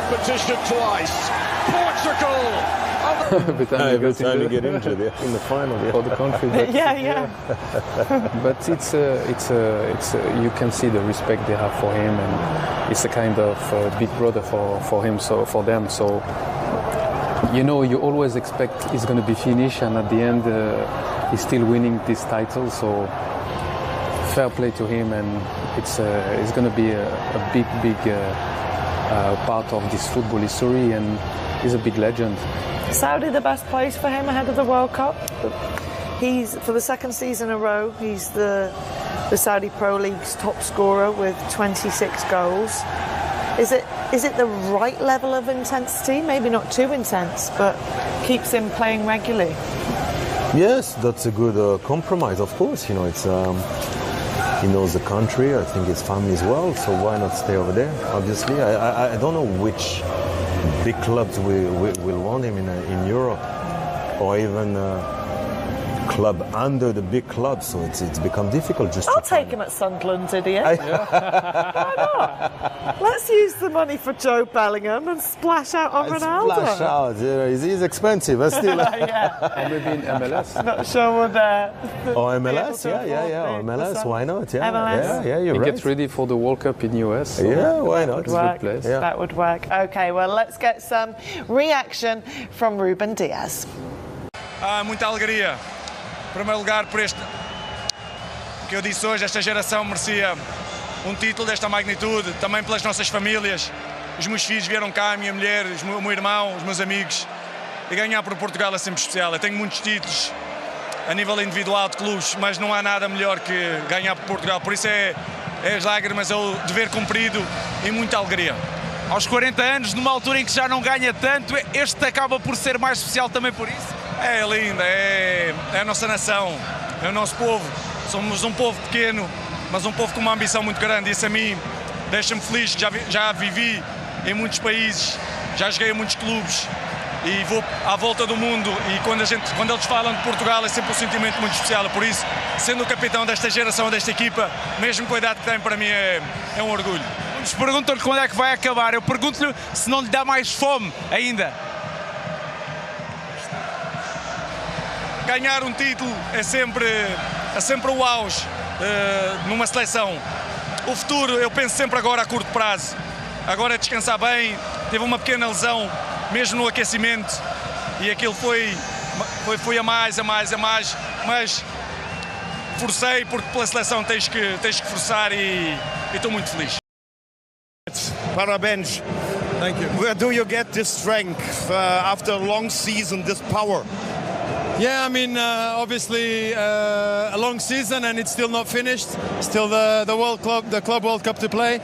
competition twice. Portugal. Every time you get injured in the final for the country. Yeah. But you can see the respect they have for him, and it's a kind of big brother for him, so for them. So you always expect it's going to be finished, and at the end he's still winning this title. So fair play to him, and it's going to be a big part of this football history, and he's a big legend. Saudi the best place for him ahead of the World Cup. He's, for the second season in a row, he's the Saudi Pro League's top scorer with 26 goals. Is it the right level of intensity? Maybe not too intense, but keeps him playing regularly. Yes, that's a good compromise. Of course, it's he knows the country. I think his family as well. So why not stay over there? Obviously, I don't know which big clubs will want him in Europe, or even club under the big clubs. So it's become difficult. I'll take him at Sunderland, Didier. Why not? Let's use the money for Joe Bellingham and splash out on Ronaldo. Splash out. He's expensive, but still. Or maybe in MLS. Not sure would. Or MLS, yeah. Or MLS, why not? Yeah, MLS. Yeah, you're he right. gets ready for the World Cup in US. So yeah, why not? It's a good place. Yeah. That would work. Okay, well, let's get some reaction from Ruben Dias. Muita alegria. Em primeiro lugar, por este que eu disse hoje, esta geração merecia título desta magnitude, também pelas nossas famílias. Os meus filhos vieram cá, a minha mulher, o meu irmão, os meus amigos. E ganhar por Portugal é sempre especial. Eu tenho muitos títulos a nível individual de clubes, mas não há nada melhor que ganhar por Portugal. Por isso é as lágrimas, é o dever cumprido e muita alegria. Aos 40 anos, numa altura em que já não ganha tanto, este acaba por ser mais especial também por isso? É linda, é a nossa nação, é o nosso povo. Somos um povo pequeno, mas um povo com uma ambição muito grande. Isso a mim deixa-me feliz, já vivi em muitos países, já joguei em muitos clubes e vou à volta do mundo, e quando eles falam de Portugal é sempre um sentimento muito especial. Por isso, sendo o capitão desta geração, desta equipa, mesmo com a idade que tem, para mim é um orgulho. Muitos perguntam-lhe quando é que vai acabar. Eu pergunto-lhe se não lhe dá mais fome ainda. Ganhar título é sempre o auge numa seleção. O futuro, eu penso sempre agora a curto prazo. Agora é descansar bem. Teve uma pequena lesão, mesmo no aquecimento, e aquilo foi a mais, mas forcei, porque pela seleção tens que forçar, e estou muito feliz. Parabéns. Thank you. Where do you get this strength after a long season, this power? Yeah, I mean, obviously a long season and it's still not finished. Still the Club World Cup to play.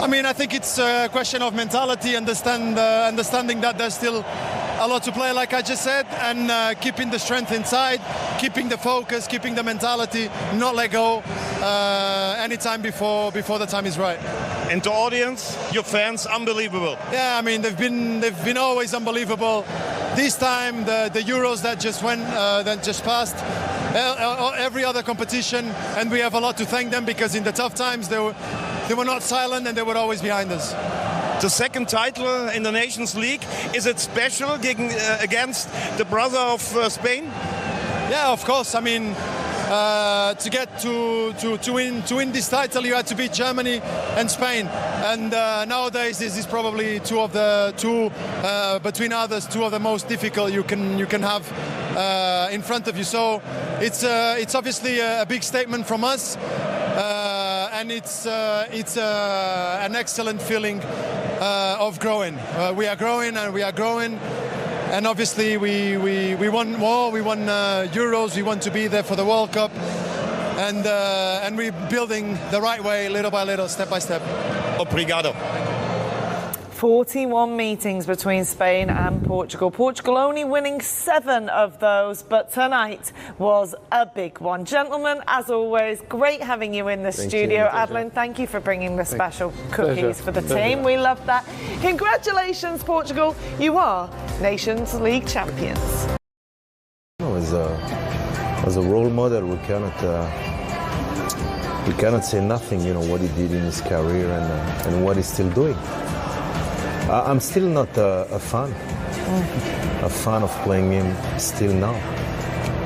I mean, I think it's a question of mentality, understanding that there's still a lot to play, like I just said, and keeping the strength inside, keeping the focus, keeping the mentality, not let go anytime before the time is right. And the audience, your fans, unbelievable. Yeah, I mean, they've been always unbelievable. This time, the Euros that just passed, every other competition, and we have a lot to thank them, because in the tough times they were not silent and they were always behind us. The second title in the Nations League, is it special against the brother of Spain? Yeah, of course. I mean, to get to win this title, you had to beat Germany and Spain, and nowadays this is probably between others, two of the most difficult you can have in front of you. So it's obviously a big statement from us, and it's an excellent feeling of growing. We are growing and we are growing. And obviously we want more, we want Euros, we want to be there for the World Cup, and we're building the right way, little by little, step by step. Obrigado. 41 meetings between Spain and Portugal. Portugal only winning 7 of those, but tonight was a big one. Gentlemen, as always, great having you in the studio. Adeline, thank you for bringing the special cookies for the team. We love that. Congratulations, Portugal. You are Nations League champions. As a role model, we cannot say nothing. What he did in his career and what he's still doing. I'm still not a fan of playing him still now,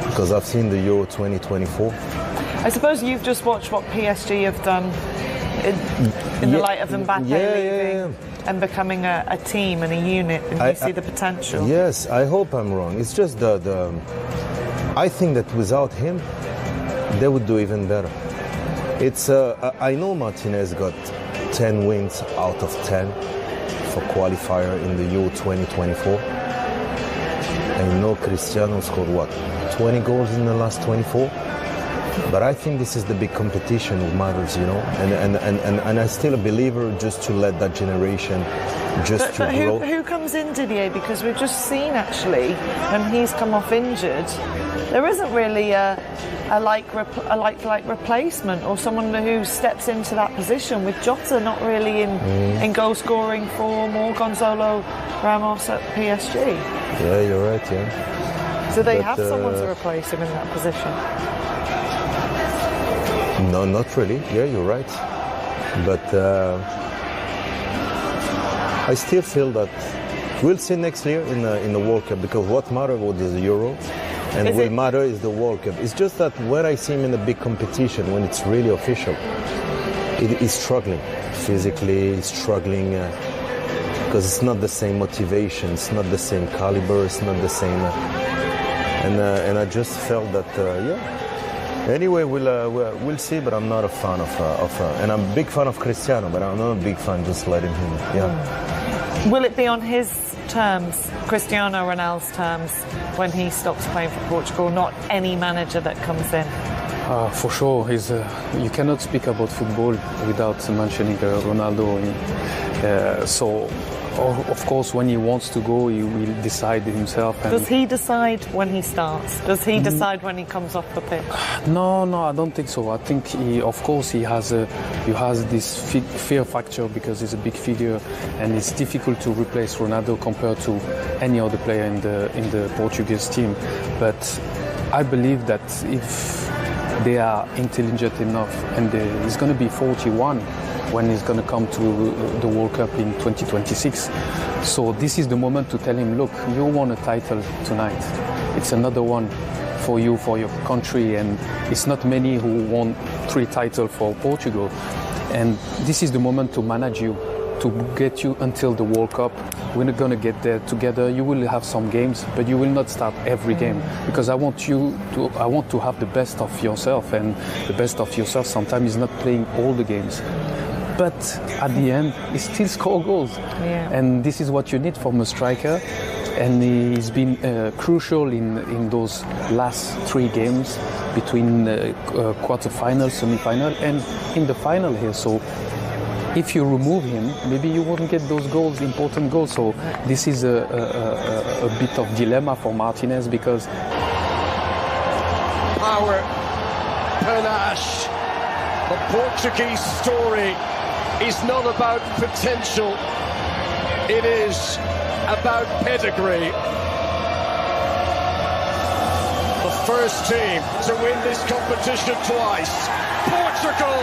because I've seen the Euro 2024. I suppose you've just watched what PSG have done in the light of Mbappe leaving and becoming a team and a unit, and you see the potential. Yes, I hope I'm wrong. It's just I think that without him, they would do even better. It's I know Martinez got 10 wins out of 10 for qualifier in the Euro 2024. I know Cristiano scored, 20 goals in the last 24? But I think this is the big competition that matters, and I'm still a believer just to let that generation just to grow. Who comes in, Didier? Because we've just seen, actually, when he's come off injured, there isn't really a like replacement or someone who steps into that position, with Jota not really in goal-scoring form, or Gonzalo Ramos at PSG. Yeah, you're right, yeah. Do they have someone to replace him in that position? No, not really. Yeah, you're right. But I still feel that we'll see next year in the World Cup, because what matters was the Euro, and what matter is the World Cup. It's just that when I see him in a big competition, when it's really official, he's struggling physically. He's struggling because it's not the same motivation, it's not the same caliber, it's not the same. And I just felt that Anyway, we'll see, but I'm not a fan of and I'm a big fan of Cristiano, but I'm not a big fan just letting him. Yeah. Will it be on his terms, Cristiano Ronaldo's terms, when he stops playing for Portugal, not any manager that comes in? For sure, you cannot speak about football without mentioning Ronaldo. So, of course, when he wants to go, he will decide himself. Does he decide when he starts? Does he decide when he comes off the pitch? No, I don't think so. I think he has this fear factor, because he's a big figure, and it's difficult to replace Ronaldo compared to any other player in the Portuguese team. But I believe that if they are intelligent enough, and he's going to be 41 when he's going to come to the World Cup in 2026. So this is the moment to tell him, look, you won a title tonight. It's another one for you, for your country, and it's not many who won 3 titles for Portugal. And this is the moment to manage you, to get you until the World Cup. We're not going to get there together. You will have some games, but you will not start every game, because I want to have the best of yourself, and the best of yourself sometimes is not playing all the games. But at the end, he still scores goals. Yeah. And this is what you need from a striker. And he's been crucial in those last 3 games, between quarter-final, semi-final, and in the final here. So if you remove him, maybe you won't get those goals, important goals. So this is a bit of dilemma for Martinez, because power, panache. The Portuguese story is not about potential, it is about pedigree. The first team to win this competition twice, Portugal!